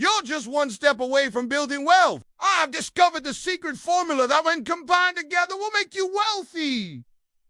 you're just one step away from building wealth. I've discovered the secret formula that when combined together will make you wealthy.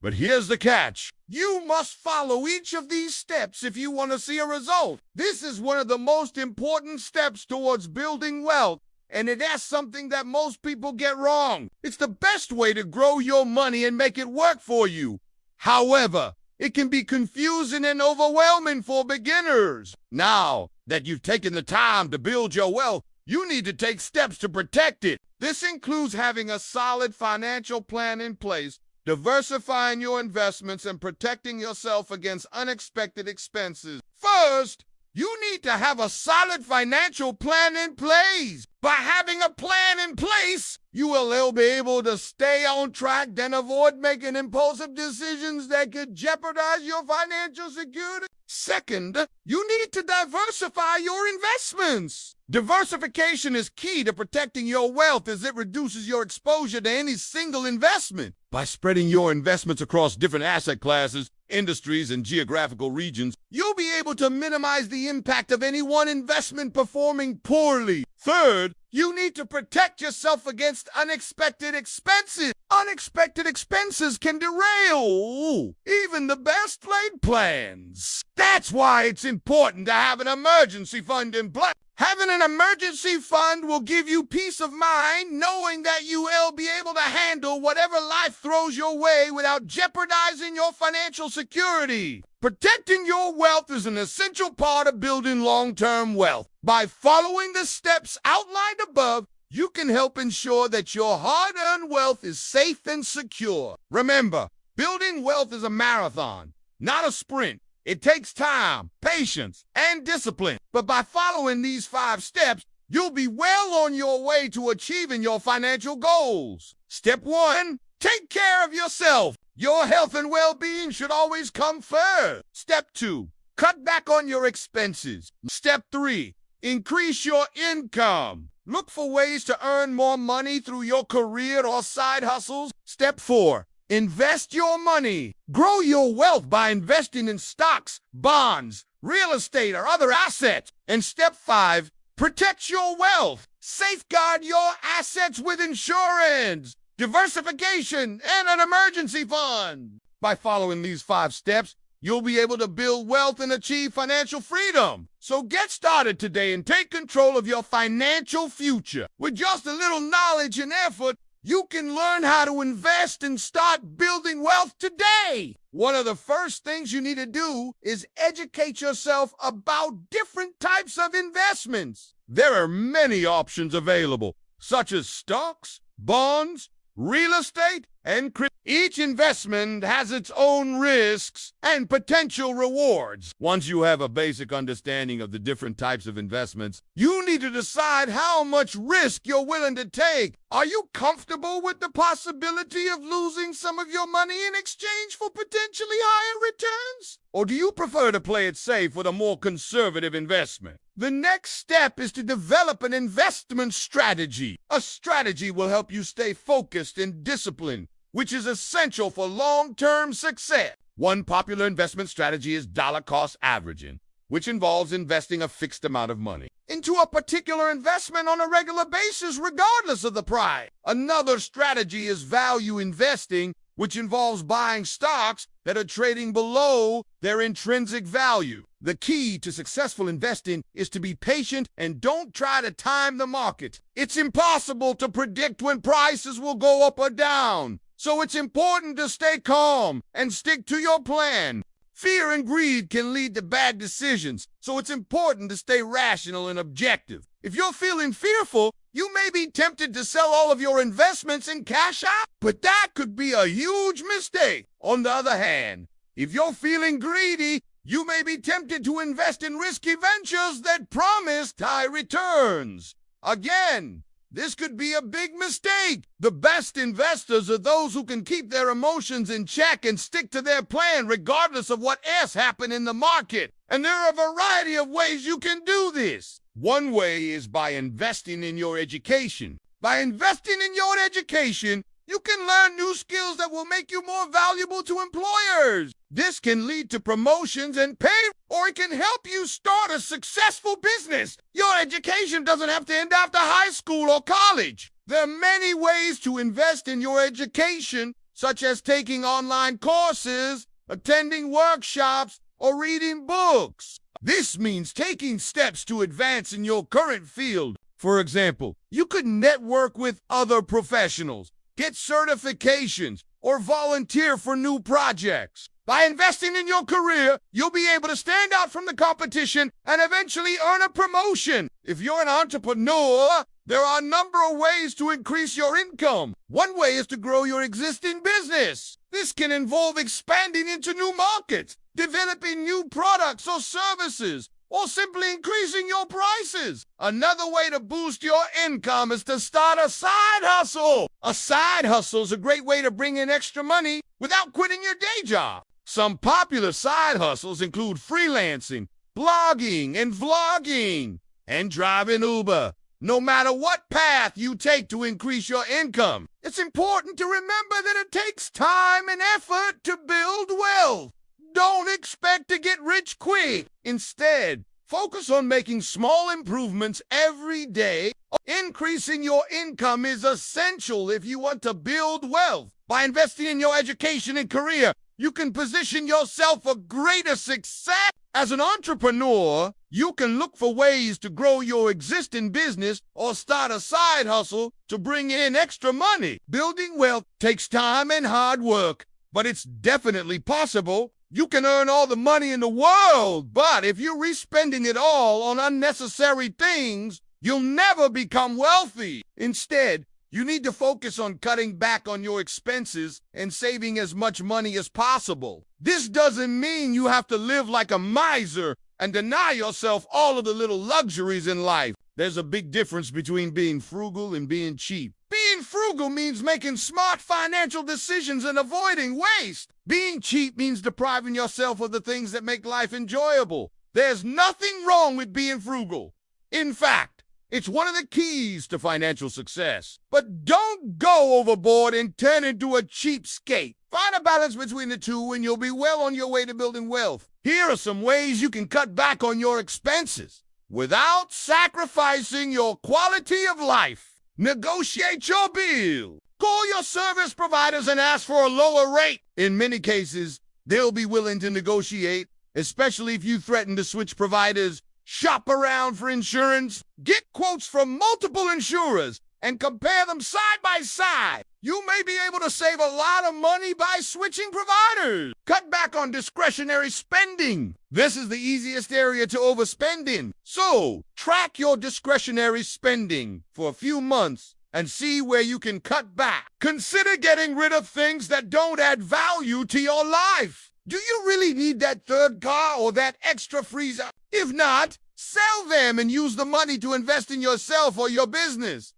But here's the catch. You must follow each of these steps if you want to see a result. This is one of the most important steps towards building wealth, and it is something that most people get wrong. It's the best way to grow your money and make it work for you. However, it can be confusing and overwhelming for beginners. Now that you've taken the time to build your wealth, you need to take steps to protect it. This includes having a solid financial plan in place, diversifying your investments, and protecting yourself against unexpected expenses. First, you need to have a solid financial plan in place. By having a plan in place, you will be able to stay on track and avoid making impulsive decisions that could jeopardize your financial security. Second, you need to diversify your investments. Diversification is key to protecting your wealth as it reduces your exposure to any single investment. By spreading your investments across different asset classes, industries, and geographical regions, you'll be able to minimize the impact of any one investment performing poorly. Third, you need to protect yourself against unexpected expenses. Unexpected expenses can derail even the best laid plans. That's why it's important to have an emergency fund in place. Having an emergency fund will give you peace of mind knowing that you will be able to handle whatever life throws your way without jeopardizing your financial security. Protecting your wealth is an essential part of building long-term wealth. By following the steps outlined above, you can help ensure that your hard-earned wealth is safe and secure. Remember, building wealth is a marathon, not a sprint. It takes time, patience, and discipline. But by following these 5 steps, you'll be well on your way to achieving your financial goals. Step 1, take care of yourself. Your health and well-being should always come first. Step 2, cut back on your expenses. Step 3, increase your income. Look for ways to earn more money through your career or side hustles. Step 4, invest your money. Grow your wealth by investing in stocks, bonds, real estate, or other assets. And step 5, protect your wealth. Safeguard your assets with insurance, diversification, and an emergency fund. By following these 5 steps, you'll be able to build wealth and achieve financial freedom. So get started today and take control of your financial future. With just a little knowledge and effort, you can learn how to invest and start building wealth today. One of the first things you need to do is educate yourself about different types of investments. There are many options available, such as stocks, bonds, real estate, and crypto. Each investment has its own risks and potential rewards. Once you have a basic understanding of the different types of investments, you need to decide how much risk you're willing to take. Are you comfortable with the possibility of losing some of your money in exchange for potentially higher returns? Or do you prefer to play it safe with a more conservative investment? The next step is to develop an investment strategy. A strategy will help you stay focused and disciplined, which is essential for long-term success. One popular investment strategy is dollar-cost averaging, which involves investing a fixed amount of money into a particular investment on a regular basis, regardless of the price. Another strategy is value investing, which involves buying stocks that are trading below their intrinsic value. The key to successful investing is to be patient and don't try to time the market. It's impossible to predict when prices will go up or down. So it's important to stay calm and stick to your plan. Fear and greed can lead to bad decisions, so it's important to stay rational and objective. If you're feeling fearful, you may be tempted to sell all of your investments and cash out, but that could be a huge mistake. On the other hand, if you're feeling greedy, you may be tempted to invest in risky ventures that promise high returns. Again, this could be a big mistake. The best investors are those who can keep their emotions in check and stick to their plan regardless of what else happens in the market. And there are a variety of ways you can do this. One way is by investing in your education. By investing in your education, You can learn new skills that will make you more valuable to employers. This can lead to promotions and pay, or it can help you start a successful business. Your education doesn't have to end after high school or college. There are many ways to invest in your education, such as taking online courses, attending workshops, or reading books. This means taking steps to advance in your current field. For example, you could network with other professionals, get certifications, or volunteer for new projects. By investing in your career, you'll be able to stand out from the competition and eventually earn a promotion. If you're an entrepreneur, there are a number of ways to increase your income. One way is to grow your existing business. This can involve expanding into new markets, developing new products or services, or simply increasing your prices. Another way to boost your income is to start a side hustle. A side hustle is a great way to bring in extra money without quitting your day job. Some popular side hustles include freelancing, blogging, and vlogging, and driving Uber. No matter what path you take to increase your income, it's important to remember that it takes time and effort to build wealth. Don't expect to get rich quick. Instead, focus on making small improvements every day. Increasing your income is essential if you want to build wealth. By investing in your education and career, you can position yourself for greater success. As an entrepreneur, you can look for ways to grow your existing business or start a side hustle to bring in extra money. Building wealth takes time and hard work, but it's definitely possible. You can earn all the money in the world, but if you're respending it all on unnecessary things, you'll never become wealthy. Instead, you need to focus on cutting back on your expenses and saving as much money as possible. This doesn't mean you have to live like a miser and deny yourself all of the little luxuries in life. There's a big difference between being frugal and being cheap. Being frugal means making smart financial decisions and avoiding waste. Being cheap means depriving yourself of the things that make life enjoyable. There's nothing wrong with being frugal. In fact, it's one of the keys to financial success. But don't go overboard and turn into a cheapskate. Find a balance between the two and you'll be well on your way to building wealth. Here are some ways you can cut back on your expenses without sacrificing your quality of life. Negotiate your bill. Call your service providers and ask for a lower rate. In many cases, they'll be willing to negotiate, especially if you threaten to switch providers. Shop around for insurance. Get quotes from multiple insurers and compare them side by side. You may be able to save a lot of money by switching providers. Cut back on discretionary spending. This is the easiest area to overspend in. So, track your discretionary spending for a few months and see where you can cut back. Consider getting rid of things that don't add value to your life. Do you really need that third car or that extra freezer? If not, sell them and use the money to invest in yourself or your business.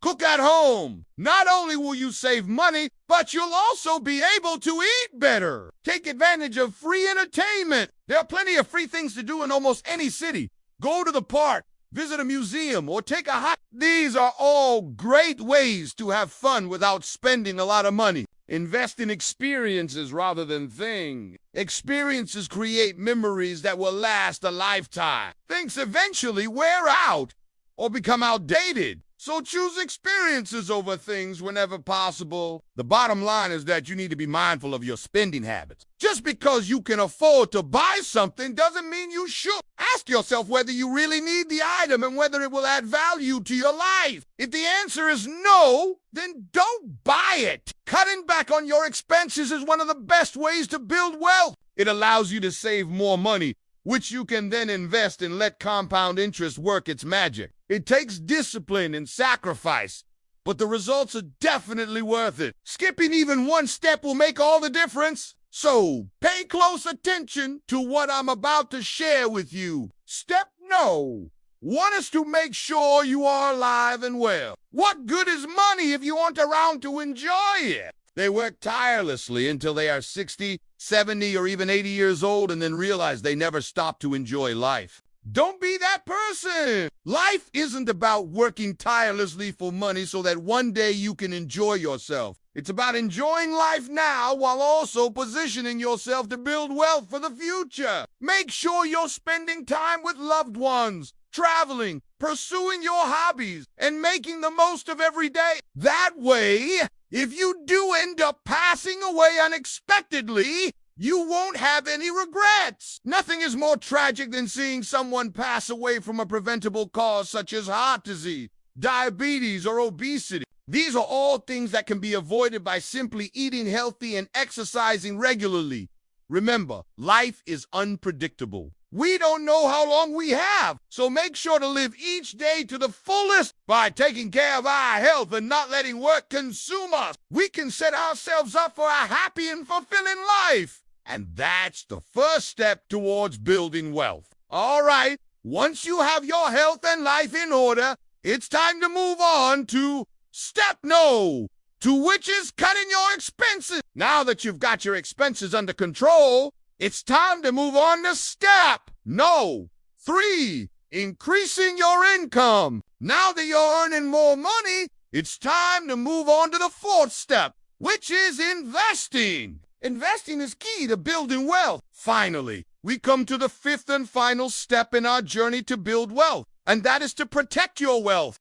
Cook at home. Not only will you save money, but you'll also be able to eat better. Take advantage of free entertainment. There are plenty of free things to do in almost any city. Go to the park, visit a museum, or take a hike. These are all great ways to have fun without spending a lot of money. Invest in experiences rather than things. Experiences create memories that will last a lifetime. Things eventually wear out or become outdated. So choose experiences over things whenever possible. The bottom line is that you need to be mindful of your spending habits. Just because you can afford to buy something doesn't mean you should. Ask yourself whether you really need the item and whether it will add value to your life. If the answer is no, then don't buy it. Cutting back on your expenses is one of the best ways to build wealth. It allows you to save more money, which you can then invest and let compound interest work its magic. It takes discipline and sacrifice, but the results are definitely worth it. Skipping even one step will make all the difference. So, pay close attention to what I'm about to share with you. Step no. One is to make sure you are alive and well. What good is money if you aren't around to enjoy it? They work tirelessly until they are 60, 70, or even 80 years old and then realize they never stop to enjoy life. Don't be that person. Life isn't about working tirelessly for money so that one day you can enjoy yourself. It's about enjoying life now while also positioning yourself to build wealth for the future. Make sure you're spending time with loved ones, traveling, pursuing your hobbies, and making the most of every day. That way, if you do end up passing away unexpectedly, you won't have any regrets. Nothing is more tragic than seeing someone pass away from a preventable cause such as heart disease, diabetes, or obesity. These are all things that can be avoided by simply eating healthy and exercising regularly. Remember, life is unpredictable. We don't know how long we have, so make sure to live each day to the fullest by taking care of our health and not letting work consume us. We can set ourselves up for a happy and fulfilling life. And that's the first step towards building wealth. All right, once you have your health and life in order, it's time to move on to step no, to which is cutting your expenses. Now that you've got your expenses under control, it's time to move on to step no, 3, increasing your income. Now that you're earning more money, it's time to move on to the 4th step, which is investing. Investing is key to building wealth. Finally, we come to the 5th and final step in our journey to build wealth, and that is to protect your wealth.